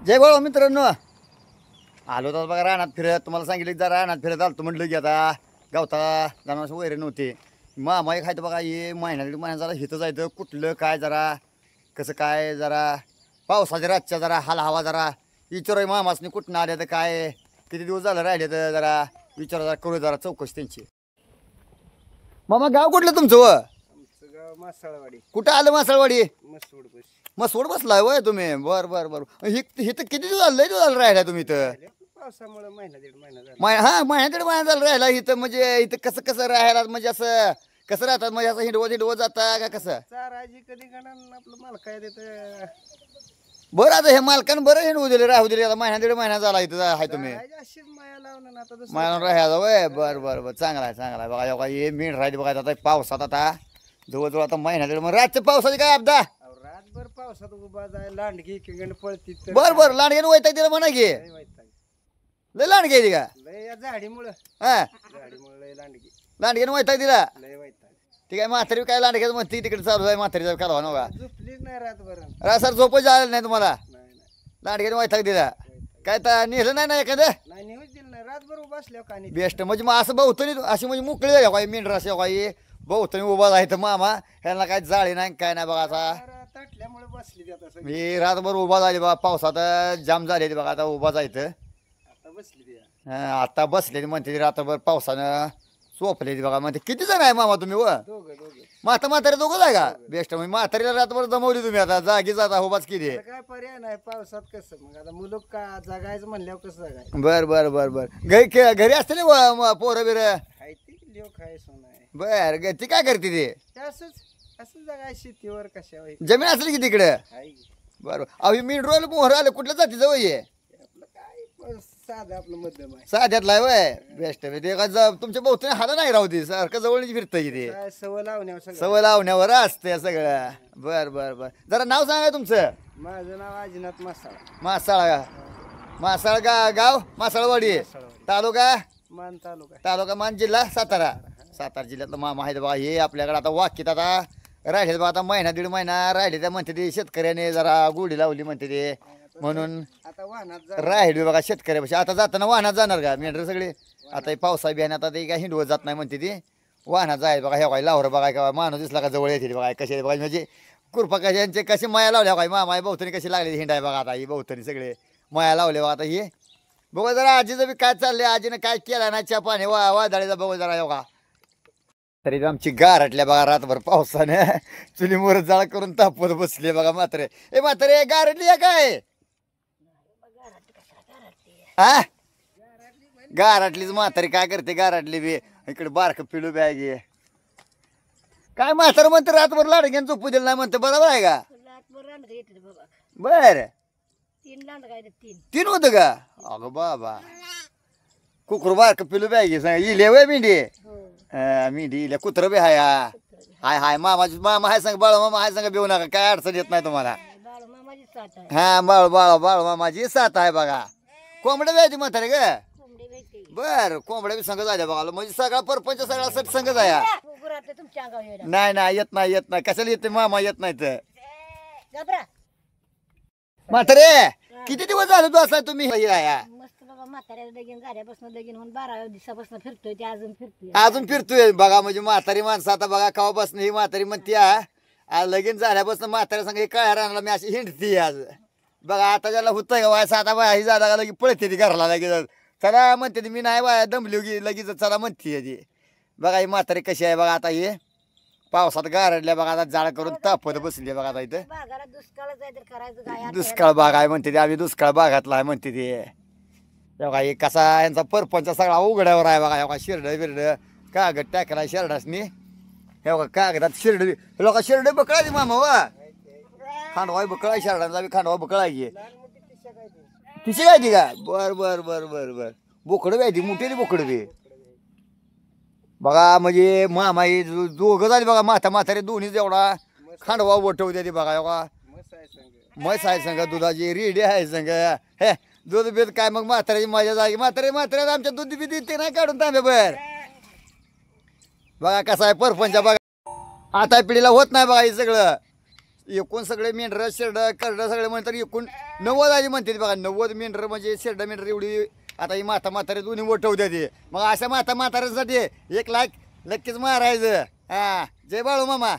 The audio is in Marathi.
जय बाळा मित्रांनो, आलो तर बघा रानात फिरत. तुम्हाला सांगितलं की जरा रानात फिरत आलो म्हटलं की आता गावता जनावर वगैरे नव्हते. मामा एक खायचं बघा, हे महिना दीड महिना जरा हिथं जायचं कुठलं काय जरा कसं काय जरा पावसाच्या रातच्या जरा हाल हवा जरा विचारू मामासनी कुठनं आले तर काय किती दिवस झालं राहिले तर जरा विचार जरा करू जरा चौकशी त्यांची. मामा गाव कुठलं तुमचं व? आमचं गाव मासाळवाडी. कुठं आलं मासाळवाडी? मसूड बस मग सोड बसलाय वय तुम्ही? बर बर बर. हिथं किती दिवस झालं? लय दिवस झालं राहिला तुम्ही इथं? पावसामुळे महिना दीड महिना झाला. हा महिना दीड महिना झालं राहिला इथं. म्हणजे इथं कसं कसं राहायला म्हणजे असं कसं राहतात म्हणजे असं हिंडवत जाता का कसं? चाराजी कधी गणन आपलं माल काय देत बरं आता हे मालकानं बरं हिंडवू दिले राहू दिले. आता महिना दीड महिना झाला इथं आहे तुम्ही अशीच माया लावून आता दुसरं मला राहायला वय. बरं बरं बरं चांगला आहे चांगला आहे. बघा हे मीठ राहते बघा आता पावसात आता जवळजवळ आता महिना दीड मग रातच्या पावसाची काय अपदा? अहो, रातभर पावसात उभा जाय लांडगी किंगण पळती तर बरं बरं लांडग्यानं वैताग दिलं म्हणा की. लय वैताग. लय लांडगी आहे ती का? लय या झाडीमुळं हा झाडीमुळे लय लांडगी लांडग्यानं वैताग दिला. लय वैताग. ती काय म्हातारी काय लांडग्याचं म्हणते तिकडे चालू आहे म्हातारीचा कालवा नव्हा. झोपलीच नाही रातभर. रासार झोपच आलं नाही तुम्हाला? नाही नाही लांडग्यानं वैताग दिला. काय तर नेलं नाही ना एखादं? नाही न्यूज दिलं नाही रातभर उभा असल्यावर का नाही. बेस्ट म्हणजे मग असं बहुतनी अशी म्हणजे मोकळी आहे काय मेंढरा अशी काही बहुतनी उभा आहे तर मामा ह्यांना काय जाळी नाही काय नाही बघा. आता तटल्यामुळे बसली ती आता सगळी. मी रातभर उभा झाली बघा पावसात जाम झाली बघा. आता उभा जायचं आता बसली ती. आता बसलेली म्हणते ती रात्रभर पावसानं चोपलेली बघा. म्हणते किती जण आहे मामा तुम्ही व? दोघं दोघं म्हातारी दोघंच आहे का? बेस्ट म्हणजे म्हातारीला रात्रभर जमवली तुम्ही आता जागी जाता उभाच किती. आता काय पर्याय नाही पावसात कसं मग आता मुलं का जगायचं म्हणल्यावर कसं जगायचं. बर बर बर बर. घरी असते ना पोरं बिरं? काय ती लिओ खाय सोन आहे बर ती काय करते ते? ते असंच जगाय शेतीवर कशावर जमीन असेल की तिकडं? आहे की. बरं अहो मी रोल मोहर आलं कुठल्या जाती जवळ ये? आपलं काय साधं आपलं मध्यम आहे. साध्यातला आहे वय. बेस्ट ते का तुमच्या बहुतेक हाल नाही राहू दे सारखं जवळ फिरतं की ते काय सवय लावण्यावर सगळं. सवय लावण्यावर असते सगळं. बर बर बर. जरा नाव सांगा तुमचं. माझं नाव आजीनाथ मासाळ. मासाळ मासाळ गाव मासाळवाडी तालुका मान तालुका. तालुका मान जिल्हा सातारा. सातारा जिल्ह्यातलं मामा आहे बघा. हे आपल्याकडे आता वाकीत आता राहिले बघा. आता महिना दीड महिना राहिले त्या म्हणते ते शेतकऱ्याने जरा गोडी लावली म्हणते ते म्हणून आता वाहनात राहिले बघा शेतकऱ्यापाशी. आता जाताना वाहनात जाणार का मेंढर सगळे? आता हे पावसा बियाणे आता ते काय हिंडवत जात नाही म्हणते ती वाहनात जायचं बघा. हे काय लावर बघा का माणूस दिसला का जवळ येते बघा. कसे बघा म्हणजे कुरपा कशांचे कसे माया लावल्या काय मामा बहुतनी कशी लागली हिंडाय बघा. आता ही बहुतनी सगळे माया लावले बघा. आता हे बघा जरा आजीचं बी काय चाललंय. आजीनं काय केलं ना चहा पाणी वादळीचा बघू जरा बघा. तरी आमची गारटल्या बघा रातभर पावसाने चुलीमोर जाळ करून तापवत बसले बघा. म्हातारे ए म्हातारे गारटली आहे काय? हा गारटलीच म्हातारी काय करते गारटली बी. इकडे बारक पिलू बॅग आहे काय म्हातारं म्हणते रातभर लाडक्यान झोपू दिलं नाही म्हणते. बरोबर आहे का? बर तीन होतं का? अगं बाबा कुकर बारक पिलू बॅग इले वय मेंढी मेंढी इल्या कुत्र बी हाय. हाय हाय मामा हाय सांग बाळ मामा हाय सांग बेऊ नका काय अडचण येत नाही तुम्हाला. हा बाळ मामाची साथ आहे बघा. कोंबड्या व्यायची म्हातारे ग? बर कोंबड्या बी संघ झाल्या बघा. म्हणजे सगळा परपंच सगळा सट संघ आहे. नाही नाही येत नाही कशाला येते मामा येत नाही तर. म्हातारे किती दिवस झाले तू असा तुम्ही मस्त बाबा म्हाताऱ्याला लगीन झाल्यापासून लगीन होऊन 12 दिवसापासून फिरतोय ते अजून अजून फिरतोय बघा. म्हणजे म्हातारी माणसं आता बघा कवापासून ही म्हातारी म्हणते आज लगीन झाल्यापासून म्हाताऱ्या सांग काळ्या रानाला मी अशी हिंडती आज बघा. आता ज्याला होतंय का वायसा आता बाया ही झाला का लगी पळते ती घरला लगेच. चला म्हणते ती मी नाही बाया दमली की लगेच चला म्हणते ती बघा. ही म्हातारी कशी आहे बघा. आता हे पावसात गारडल्या बघा. आता जाळ करून तापत बसली बघा. आता इथं बागाला दुष्काळच आहे तर करायचं काय. दुष्काळ बाग आहे म्हणते ती. आम्ही दुष्काळ बागातला आहे म्हणते ती बघा. हे कसा यांचा परपंच सगळा उघड्यावर आहे बघा. बघा शिरड बिरड कागद टाकला शिरडासनी. हे बघा कागदात शिरड लोक शिरड बकळायची मामा वा खांडवा बकळा शिरडांचा बी खांडवा बकळायची तिची काय ती का? बर बर बर बर बर बोकडं बी आहे ती मोठी बोकडं बी बघा. म्हणजे मामा ही दोघं झाली बघा. म्हातारे दोन्ही जेवढा खांडवा वटवते ती बघा. बघा म्हैस आहे संग दुधाची रेडी आहे संग हे दूध बीत काय मग म्हाताऱ्याची मजा जागी. म्हाताऱ्या आमच्या दूध बी देते नाही काढून तांबे बर बघा कसा आहे परपंच बघा. आता पिढीला होत नाही बघा हे सगळं. एकूण सगळे मेंढरं शेरडं करडं सगळे म्हणतात एकूण 90 आली म्हणते बघा. 90 मेंढरं म्हणजे शेरडं मेंढरं एवढी. आता ही माता म्हातारे दोन्ही मोठवत्या ते. मग अशा माता म्हाताऱ्यांसाठी 1 लाख नक्कीच मारायचं. हां, जय बाळू मामा.